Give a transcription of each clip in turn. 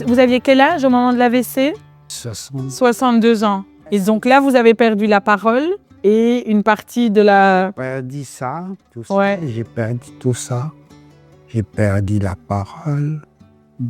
Vous aviez quel âge au moment de l'AVC? 62 ans. Et donc là, vous avez perdu la parole et une partie de la... J'ai perdu ça, tout ça. Ouais. J'ai perdu tout ça. J'ai perdu la parole.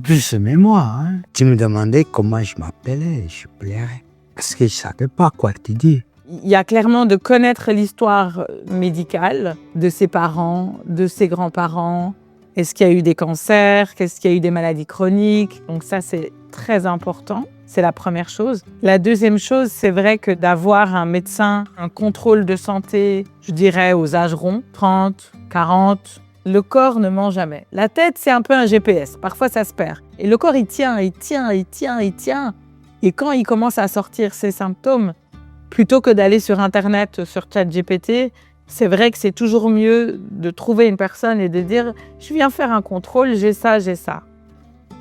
Plus mémoire. Hein. Tu me demandais comment je m'appelais, je pleurais. Parce que je ne savais pas quoi te dire. Il y a clairement de connaître l'histoire médicale de ses parents, de ses grands-parents. Est-ce qu'il y a eu des cancers? Est-ce qu'il y a eu des maladies chroniques? Donc ça, c'est très important. C'est la première chose. La deuxième chose, c'est vrai que d'avoir un médecin, un contrôle de santé, je dirais aux âges ronds, 30, 40, le corps ne ment jamais. La tête, c'est un peu un GPS. Parfois, ça se perd. Et le corps, il tient. Et quand il commence à sortir ses symptômes, plutôt que d'aller sur Internet, sur ChatGPT, c'est vrai que c'est toujours mieux de trouver une personne et de dire « je viens faire un contrôle, j'ai ça ».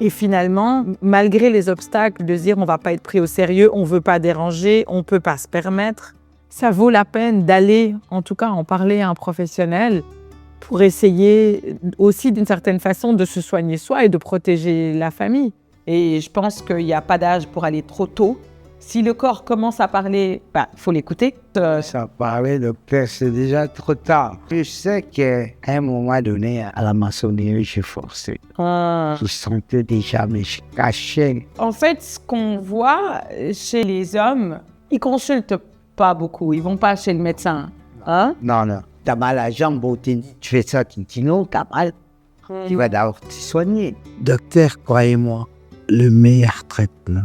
Et finalement, malgré les obstacles, de dire on ne va pas être pris au sérieux, on ne veut pas déranger, on ne peut pas se permettre, ça vaut la peine d'aller, en tout cas, en parler à un professionnel pour essayer aussi d'une certaine façon de se soigner soi et de protéger la famille. Et je pense qu'il n'y a pas d'âge pour aller trop tôt. Si le corps commence à parler, faut l'écouter. Ça parlait, docteur, c'est déjà trop tard. Je sais qu'à un moment donné, à la maçonnerie, j'ai forcé. Je sentais déjà, mais je cachais. En fait, ce qu'on voit chez les hommes, ils consultent pas beaucoup. Ils vont pas chez le médecin. Hein? Non. T'as mal à la jambe, bon, tu fais ça, non, t'as mal. Tu vas d'abord te soigner. Docteur, croyez-moi, le meilleur traitement,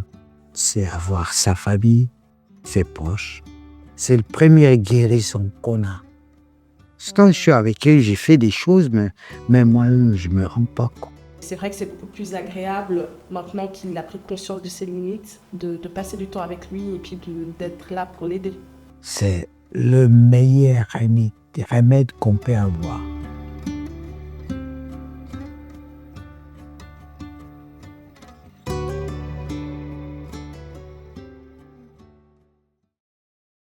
c'est avoir sa famille, ses proches. C'est le premier guérison qu'on a. Quand je suis avec elle, j'ai fait des choses, mais moi, je me rends pas compte. C'est vrai que c'est beaucoup plus agréable, maintenant qu'il a pris conscience de ses limites, de passer du temps avec lui et puis d'être là pour l'aider. C'est le meilleur remède qu'on peut avoir.